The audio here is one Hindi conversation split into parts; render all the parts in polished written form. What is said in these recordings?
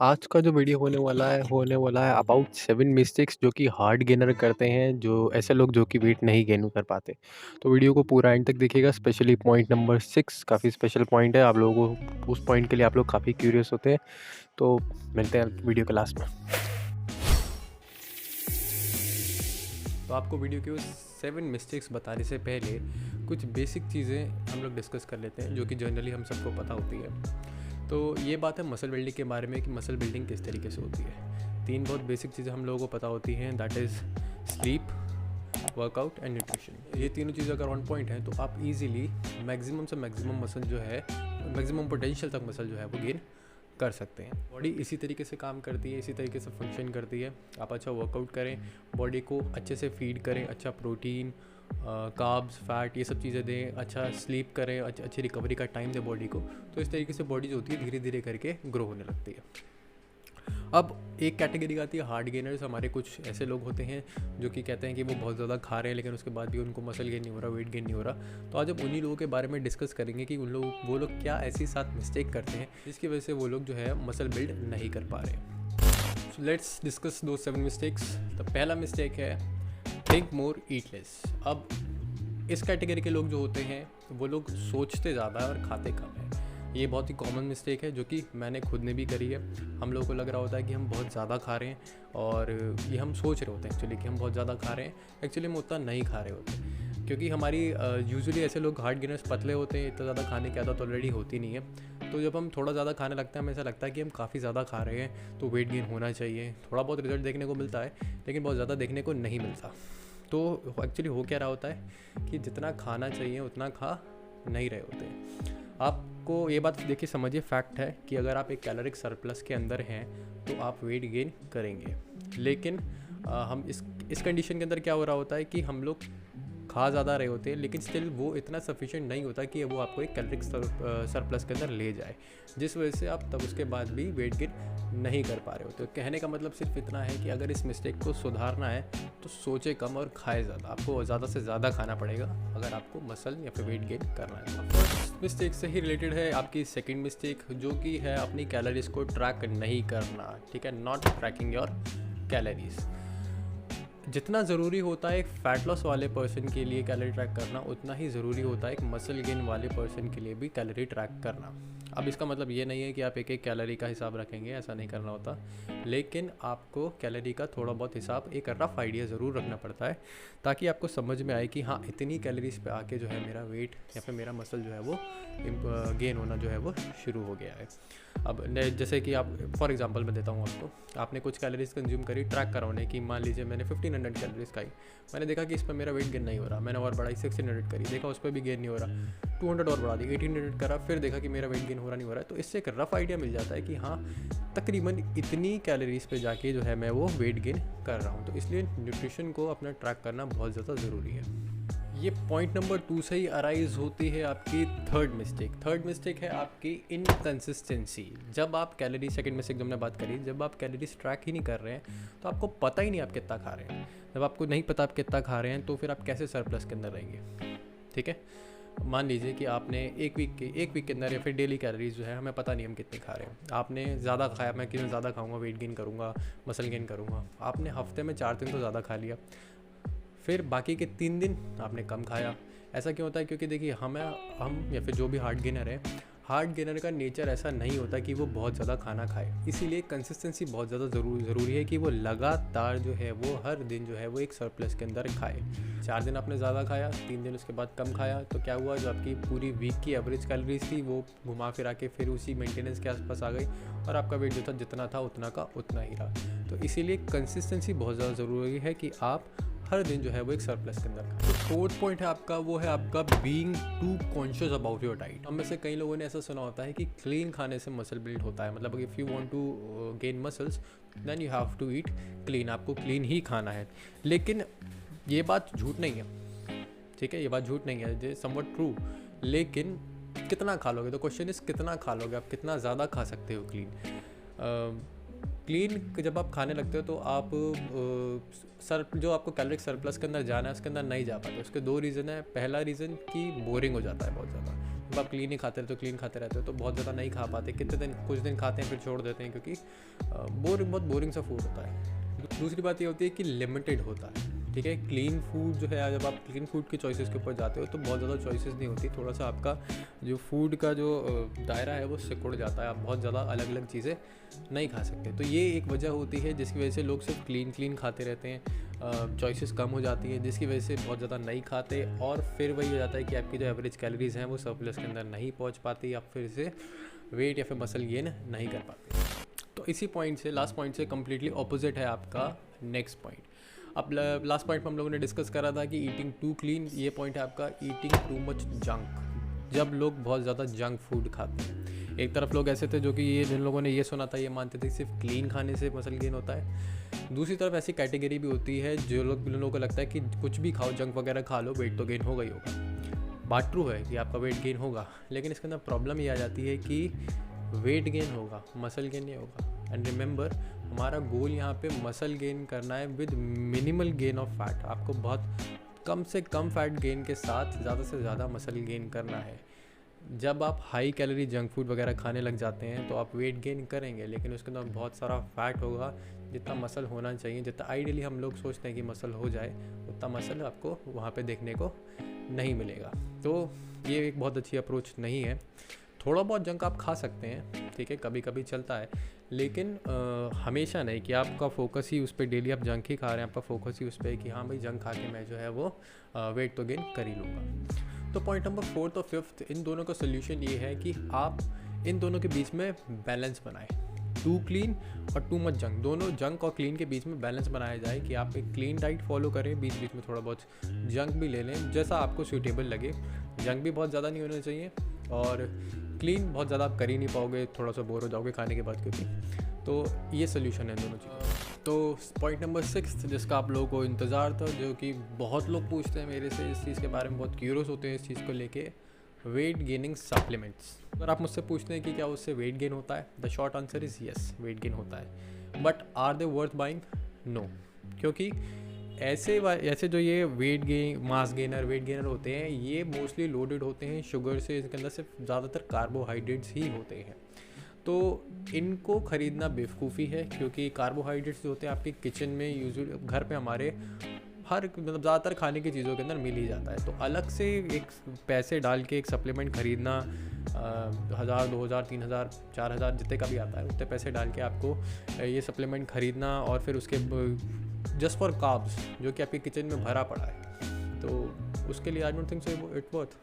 आज का जो वीडियो होने वाला है अबाउट 7 मिस्टेक्स जो कि हार्ड गेनर करते हैं, जो ऐसे लोग जो कि वेट नहीं गेन कर पाते। तो वीडियो को पूरा एंड तक देखिएगा, स्पेशली पॉइंट नंबर 6 काफ़ी स्पेशल पॉइंट है। आप लोगों को उस पॉइंट के लिए आप लोग काफ़ी क्यूरियस होते हैं। तो मिलते हैं वीडियो के लास्ट में। तो आपको वीडियो के उस 7 मिस्टेक्स बताने से पहले कुछ बेसिक चीज़ें हम लोग डिस्कस कर लेते हैं, जो कि जनरली हम सबको पता होती है। तो ये बात है मसल बिल्डिंग के बारे में कि मसल बिल्डिंग किस तरीके से होती है। 3 बहुत बेसिक चीज़ें हम लोगों को पता होती हैं, that is sleep, workout and nutrition. ये तीनों चीज़ें अगर ऑन पॉइंट हैं तो आप इजीली मैक्सिमम से मैक्सिमम मसल जो है, मैक्सिमम पोटेंशियल तक मसल जो है वो गेन कर सकते हैं। बॉडी इसी तरीके से काम करती है, इसी तरीके से फंक्शन करती है। आप अच्छा वर्कआउट करें, बॉडी को अच्छे से फीड करें, अच्छा प्रोटीन, कार्ब्स, फैट, ये सब चीज़ें दें, अच्छा स्लीप करें, अच्छी रिकवरी का टाइम दें बॉडी को, तो इस तरीके से बॉडी जो होती है धीरे धीरे करके ग्रो होने लगती है। अब एक कैटेगरी आती है हार्ड गेनर्स। हमारे कुछ ऐसे लोग होते हैं जो कि कहते हैं कि वो बहुत ज़्यादा खा रहे हैं लेकिन उसके बाद भी उनको मसल गेन नहीं हो रहा, वेट गेन नहीं हो रहा। तो आज हम उन्हीं लोगों के बारे में डिस्कस करेंगे कि वो लोग क्या ऐसी 7 मिस्टेक करते हैं जिसकी वजह से वो लोग जो है मसल बिल्ड नहीं कर पा रहे। सो लेट्स डिस्कस दो 7 मिस्टेक्स। तो पहला मिस्टेक है थिंक मोर ईट लेस। अब इस कैटेगरी के लोग जो होते हैं वो लोग सोचते ज़्यादा है और खाते कम है। ये बहुत ही कॉमन मिस्टेक है जो कि मैंने खुद ने भी करी है। हम लोगों को लग रहा होता है कि हम बहुत ज़्यादा खा रहे हैं और ये हम सोच रहे होते हैं एक्चुअली कि हम बहुत ज़्यादा खा रहे हैं, एक्चुअली हम उतना नहीं खा रहे होते। क्योंकि हमारी यूजुअली ऐसे लोग हार्ड गेनर्स पतले होते हैं, इतना ज़्यादा खाने की आदत ऑलरेडी होती नहीं है। तो जब हम थोड़ा ज़्यादा खाने लगते हैं हमें ऐसा लगता है कि हम काफ़ी ज़्यादा खा रहे हैं तो वेट गेन होना चाहिए। थोड़ा बहुत रिजल्ट देखने को मिलता है लेकिन बहुत ज़्यादा देखने को नहीं मिलता। तो एक्चुअली हो क्या रहा होता है कि जितना खाना चाहिए उतना खा नहीं रहे होते। आपको ये बात देखिए, समझिए, फैक्ट है कि अगर आप एक कैलोरिक सरप्लस के अंदर हैं तो आप वेट गेन करेंगे। लेकिन हम इस कंडीशन के अंदर क्या हो रहा होता है कि हम लोग खा ज़्यादा रहे होते हैं लेकिन स्टिल वो इतना सफिशिएंट नहीं होता कि वो आपको एक कैलोरिक सरप्लस के अंदर ले जाए, जिस वजह से आप तब उसके बाद भी वेट गेन नहीं कर पा रहे होते। तो कहने का मतलब सिर्फ इतना है कि अगर इस मिस्टेक को सुधारना है तो सोचे कम और खाए ज़्यादा। आपको ज़्यादा से ज़्यादा खाना पड़ेगा अगर आपको मसल या फिर वेट गेन करना है। फर्स्ट मिस्टेक से ही रिलेटेड है आपकी सेकंड मिस्टेक, जो कि है अपनी कैलोरीज को ट्रैक नहीं करना। ठीक है, नॉट ट्रैकिंग योर कैलोरीज। जितना ज़रूरी होता है एक फ़ैट लॉस वाले पर्सन के लिए कैलोरी ट्रैक करना, उतना ही ज़रूरी होता है एक मसल गेन वाले पर्सन के लिए भी कैलोरी ट्रैक करना। अब इसका मतलब ये नहीं है कि आप एक एक कैलोरी का हिसाब रखेंगे, ऐसा नहीं करना होता। लेकिन आपको कैलोरी का थोड़ा बहुत हिसाब, एक रफ आइडिया ज़रूर रखना पड़ता है ताकि आपको समझ में आए कि हाँ, इतनी कैलोरीज पे आके जो है मेरा वेट या फिर मेरा मसल जो है वो गेन होना जो है वो शुरू हो गया है। अब जैसे कि आप फॉर एग्जांपल मैं देता हूँ आपको, आपने कुछ कैलोरीज कंज्यूम करी ट्रैक कराने की, मान लीजिए मैंने 1500 कैलोरीज खाई, मैंने देखा कि इस पर मेरा वेट गेन नहीं हो रहा, मैंने और बढ़ाई 1600 करी, देखा उस पर भी गेन नहीं हो रहा, 200 और बढ़ा दी, 1800 करा, फिर देखा कि मेरा वेट गेन हो रहा नहीं हो रहा है। तो इससे एक रफ आइडिया मिल जाता है कि हाँ, तकरीबन इतनी कैलोरीज पे जाके जो है मैं वो वेट गेन कर रहा हूँ। तो इसलिए न्यूट्रिशन को अपना ट्रैक करना बहुत ज़्यादा ज़रूरी है। ये पॉइंट नंबर 2 से ही अराइज होती है आपकी थर्ड मिस्टेक। थर्ड मिस्टेक है आपकी इनकन्सिस्टेंसी। जब आप कैलोरी, सेकंड मिस्टेक जो हमने बात करी, जब आप कैलोरीज ट्रैक ही नहीं कर रहे हैं तो आपको पता ही नहीं आप कितना खा रहे हैं। जब आपको नहीं पता आप कितना खा रहे हैं तो फिर आप कैसे सरप्लस के अंदर रहेंगे। ठीक है, मान लीजिए कि आपने एक वीक के अंदर या फिर डेली कैलोरीज जो है हमें पता नहीं हम कितने खा रहे हैं। आपने ज़्यादा खाया, मैं कितना ज़्यादा खाऊंगा वेट गेन करूँगा, मसल गेन करूँगा। आपने हफ्ते में 4 दिन तो ज़्यादा खा लिया, फिर बाकी के 3 दिन आपने कम खाया। ऐसा क्यों होता है? क्योंकि देखिए हम या फिर जो भी हार्ड गेनर है, हार्ड गेनर का नेचर ऐसा नहीं होता कि वो बहुत ज़्यादा खाना खाए। इसीलिए कंसिस्टेंसी बहुत ज़्यादा ज़रूरी है कि वो लगातार जो है वो हर दिन जो है वो एक सरप्लस के अंदर खाए। 4 दिन आपने ज़्यादा खाया, 3 दिन उसके बाद कम खाया, तो क्या हुआ, जो आपकी पूरी वीक की एवरेज कैलोरीज थी वो घुमा फिरा के फिर उसी मेंटेनेंस के आसपास आ गई और आपका वेट जो था जितना था उतना का उतना ही रहा। तो इसीलिए कंसिस्टेंसी बहुत ज़्यादा ज़रूरी है कि आप हर दिन जो है वो एक सरप्लस के अंदर। तो फोर्थ पॉइंट है आपका, वो है आपका being too conscious about your diet. हम में से कई लोगों ने ऐसा सुना होता है कि क्लीन खाने से मसल बिल्ड होता है, मतलब if you want to gain muscles then you have to eat clean, आपको क्लीन ही खाना है। लेकिन ये बात झूठ नहीं है, ठीक है, ये बात झूठ नहीं है, ये समवट ट्रू। लेकिन कितना खा लोगे? तो क्वेश्चन इज कितना खा लोगे, आप कितना ज़्यादा खा सकते हो क्लीन जब आप खाने लगते हो तो आप जो आपको कैलोरिक सरप्लस के अंदर जाना है उसके अंदर नहीं जा पाते। उसके 2 रीज़न है। पहला रीज़न कि बोरिंग हो जाता है बहुत ज़्यादा, जब आप क्लीन ही खाते रहते हो, क्लीन खाते रहते हो तो बहुत ज़्यादा नहीं खा पाते, कितने दिन, कुछ दिन खाते हैं फिर छोड़ देते हैं, क्योंकि बहुत बोरिंग सा फूड होता है। दूसरी बात ये होती है कि लिमिटेड होता है, ठीक है। क्लीन फूड जो है, जब आप क्लीन फूड के चॉइसेस के ऊपर जाते हो तो बहुत ज़्यादा चॉइसेस नहीं होती, थोड़ा सा आपका जो फूड का जो दायरा है वो सिकुड़ जाता है, आप बहुत ज़्यादा अलग अलग चीज़ें नहीं खा सकते। तो ये एक वजह होती है जिसकी वजह से लोग सिर्फ क्लीन खाते रहते हैं, चॉइसेस कम हो जाती है, जिसकी वजह से बहुत ज़्यादा नहीं खाते, और फिर वही हो जाता है कि आपकी जो एवरेज कैलोरीज़ हैं वो सरप्लस के अंदर नहीं पहुँच पाती, आप फिर से वेट या फिर मसल गेन नहीं कर पाते। तो इसी पॉइंट से, लास्ट पॉइंट से कम्प्लीटली ऑपोजिट है आपका नेक्स्ट पॉइंट। अब लास्ट पॉइंट में हम लोगों ने डिस्कस करा था कि ईटिंग टू क्लीन, ये पॉइंट है आपका ईटिंग टू मच जंक, जब लोग बहुत ज़्यादा जंक फूड खाते हैं। एक तरफ लोग ऐसे थे जो कि ये, जिन लोगों ने ये सुना था, ये मानते थे सिर्फ क्लीन खाने से मसल गेन होता है। दूसरी तरफ ऐसी कैटेगरी भी होती है जो लोगों को लगता है कि कुछ भी खाओ, जंक वगैरह खा लो, वेट तो गेन होगा ही होगा। बात ट्रू है कि आपका वेट गेन होगा, लेकिन इसके अंदर प्रॉब्लम ये आ जाती है कि वेट गेन होगा, मसल गेन नहीं होगा। एंड रिमेंबर, हमारा गोल यहाँ पे मसल गेन करना है with minimal gain of fat. आपको बहुत कम से कम फैट गेन के साथ ज़्यादा से ज़्यादा मसल गेन करना है। जब आप हाई कैलोरी जंक फूड वगैरह खाने लग जाते हैं तो आप वेट गेन करेंगे, लेकिन उसके अंदर बहुत सारा फैट होगा। जितना मसल होना चाहिए, जितना आइडियली हम लोग सोचते हैं कि मसल हो जाए, उतना मसल आपको वहाँ पे देखने को नहीं मिलेगा। तो ये एक बहुत अच्छी अप्रोच नहीं है। थोड़ा बहुत जंक आप खा सकते हैं, ठीक है, कभी कभी चलता है, लेकिन हमेशा नहीं कि आपका फोकस ही उस पर, डेली आप जंक ही खा रहे हैं, आपका फोकस ही उस पर है कि हाँ भाई जंक खा के मैं जो है वो वेट तो गेन कर ही लूँगा। तो पॉइंट नंबर 4 और 5, इन दोनों का सोल्यूशन ये है कि आप इन दोनों के बीच में बैलेंस बनाएं। टू क्लीन और टू मच जंक, दोनों जंक और क्लीन के बीच में बैलेंस बनाया जाए कि आप एक क्लीन डाइट फॉलो करें, बीच बीच में थोड़ा बहुत जंक भी ले लें, जैसा आपको सूटेबल लगे। जंक भी बहुत ज़्यादा नहीं होना चाहिए और क्लीन बहुत ज़्यादा आप कर ही नहीं पाओगे, थोड़ा सा बोर हो जाओगे खाने के बाद, क्योंकि तो ये सोल्यूशन है दोनों चीज़। तो पॉइंट नंबर 6 जिसका आप लोगों को इंतज़ार था, जो कि बहुत लोग पूछते हैं मेरे से, इस चीज़ के बारे में बहुत क्यूरियस होते हैं इस चीज़ को लेके, वेट गेनिंग सप्लीमेंट्स। अगर आप मुझसे पूछते हैं कि क्या उससे वेट गेन होता है, the short answer is yes, weight gain होता है। But are they worth buying? No, क्योंकि ऐसे जो ये weight gain, mass gainer, weight gainer होते हैं, ये मोस्टली लोडेड होते हैं शुगर से, इसके अंदर सिर्फ ज़्यादातर कार्बोहाइड्रेट्स ही होते हैं। तो इनको ख़रीदना बेवकूफ़ी है, क्योंकि कार्बोहाइड्रेट्स जो होते हैं आपके किचन में यूजुअली घर पे हमारे हर मतलब ज़्यादातर खाने की चीज़ों के अंदर मिल ही जाता है। तो अलग से एक पैसे डाल के एक सप्लीमेंट ख़रीदना, 1000, 2000, 3000, 4000 जितने का भी आता है, उतने पैसे डाल के आपको ये सप्लीमेंट ख़रीदना और फिर उसके जस्ट फॉर कार्ब्स जो कि आपके किचन में भरा पड़ा है, तो उसके लिए I don't think so it worth.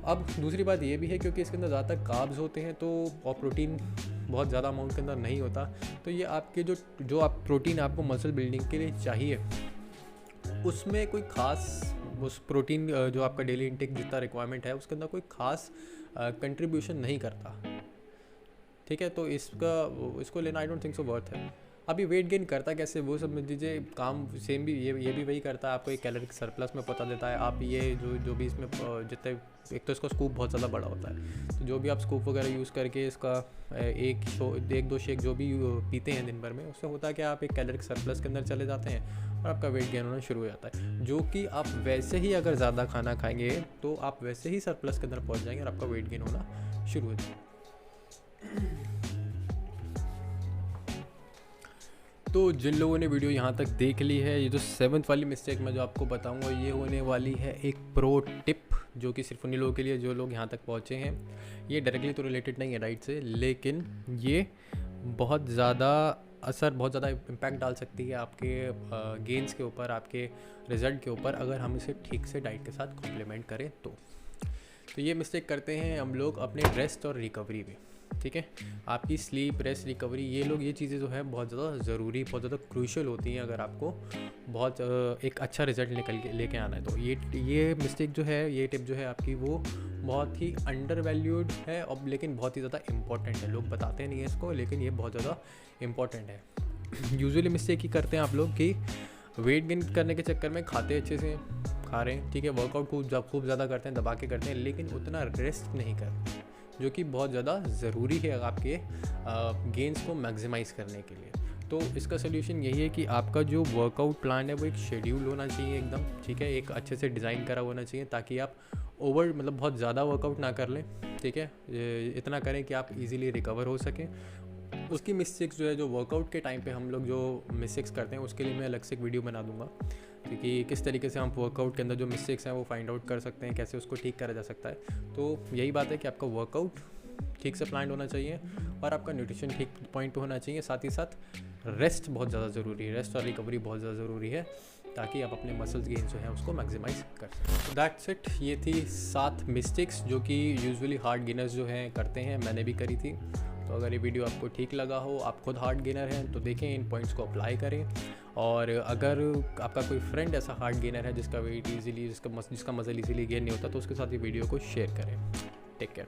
अब दूसरी बात ये भी है, क्योंकि इसके अंदर ज़्यादातर कार्ब्स होते हैं तो, और प्रोटीन बहुत ज़्यादा अमाउंट के अंदर नहीं होता, तो ये आपके जो आप प्रोटीन आपको मसल बिल्डिंग के लिए चाहिए, उसमें कोई ख़ास, उस प्रोटीन जो आपका डेली इंटेक जितना रिक्वायरमेंट है उसके अंदर कोई ख़ास कंट्रीब्यूशन नहीं करता, ठीक है। तो इसको लेना I don't think so worth है। अभी वेट गेन करता कैसे, वो समझ लीजिए काम सेम भी ये भी वही करता है, आपको एक कैलोरी सरप्लस में पता देता है। आप ये जो भी इसमें जितने, एक तो इसका स्कूप बहुत ज़्यादा बड़ा होता है, तो जो भी आप स्कूप वगैरह यूज़ करके इसका एक दो शेक जो भी पीते हैं दिन भर में, उससे होता है कि आप एक कैलोरी सरप्लस के अंदर चले जाते हैं और आपका वेट गेन होना शुरू हो जाता है। जो कि आप वैसे ही अगर ज़्यादा खाना खाएंगे तो आप वैसे ही सरप्लस के अंदर पहुँच जाएंगे और आपका वेट गेन होना शुरू हो जाएगा। तो जिन लोगों ने वीडियो यहाँ तक देख ली है, ये जो 7th वाली मिस्टेक मैं जो आपको बताऊँगा, ये होने वाली है एक प्रो टिप, जो कि सिर्फ उन्हीं लोगों के लिए जो लोग यहाँ तक पहुँचे हैं। ये डायरेक्टली तो रिलेटेड नहीं है डाइट से, लेकिन ये बहुत ज़्यादा इम्पैक्ट डाल सकती है आपके गेन्स के ऊपर, आपके रिज़ल्ट के ऊपर, अगर हम इसे ठीक से डाइट के साथ कॉम्प्लीमेंट करें तो ये मिस्टेक करते हैं हम लोग अपने रेस्ट और रिकवरी में, ठीक है। आपकी स्लीप, रेस्ट, रिकवरी, ये चीज़ें जो है बहुत ज़्यादा ज़रूरी, बहुत ज़्यादा क्रूशियल होती हैं अगर आपको बहुत एक अच्छा रिज़ल्ट लेके आना है। तो ये मिस्टेक जो है, ये टिप जो है आपकी, वो बहुत ही अंडर वैल्यूड है और लेकिन बहुत ही ज़्यादा इम्पॉर्टेंट है। लोग बताते नहीं हैं इसको, लेकिन ये बहुत ज़्यादा इम्पॉर्टेंट है। यूजुअली मिस्टेक ही करते हैं आप लोग कि वेट गेन करने के चक्कर में खाते अच्छे से खा रहे हैं, ठीक है, वर्कआउट खूब ज़्यादा करते हैं, दबा के करते हैं, लेकिन उतना रेस्ट नहीं करते, जो कि बहुत ज़्यादा ज़रूरी है आपके गेन्स को मैक्सिमाइज़ करने के लिए। तो इसका सोल्यूशन यही है कि आपका जो वर्कआउट प्लान है वो एक शेड्यूल होना चाहिए एकदम, ठीक है, एक अच्छे से डिज़ाइन करा होना चाहिए, ताकि आप ओवर मतलब बहुत ज़्यादा वर्कआउट ना कर लें, ठीक है, इतना करें कि आप इजीली रिकवर हो सकें। उसकी मिस्टेक्स जो है, जो वर्कआउट के टाइम पे हम लोग जो मिस्टेक्स करते हैं, उसके लिए मैं अलग से एक वीडियो बना दूंगा, क्योंकि किस तरीके से हम वर्कआउट के अंदर जो मिस्टेक्स हैं वो फाइंड आउट कर सकते हैं, कैसे उसको ठीक करा जा सकता है। तो यही बात है कि आपका वर्कआउट ठीक से प्लान होना चाहिए और आपका न्यूट्रिशन ठीक पॉइंट पे होना चाहिए। साथ ही साथ रेस्ट बहुत ज़्यादा ज़रूरी है, रेस्ट और रिकवरी बहुत ज़्यादा ज़रूरी है, ताकि आप अपने मसल्स गेन जो है उसको मैक्सिमाइज कर सकें। दैट्स इट, ये थी 7 मिस्टेक्स जो कि यूजुअली हार्ड गेनर्स जो हैं करते हैं, मैंने भी करी थी। तो अगर ये वीडियो आपको ठीक लगा हो, आप खुद हार्ड गेनर हैं, तो देखें, इन पॉइंट्स को अप्लाई करें। और अगर आपका कोई फ्रेंड ऐसा हार्ड गेनर है जिसका वेट ईजिली जिसका मसल इजीली गेन नहीं होता, तो उसके साथ ये वीडियो को शेयर करें। Take care.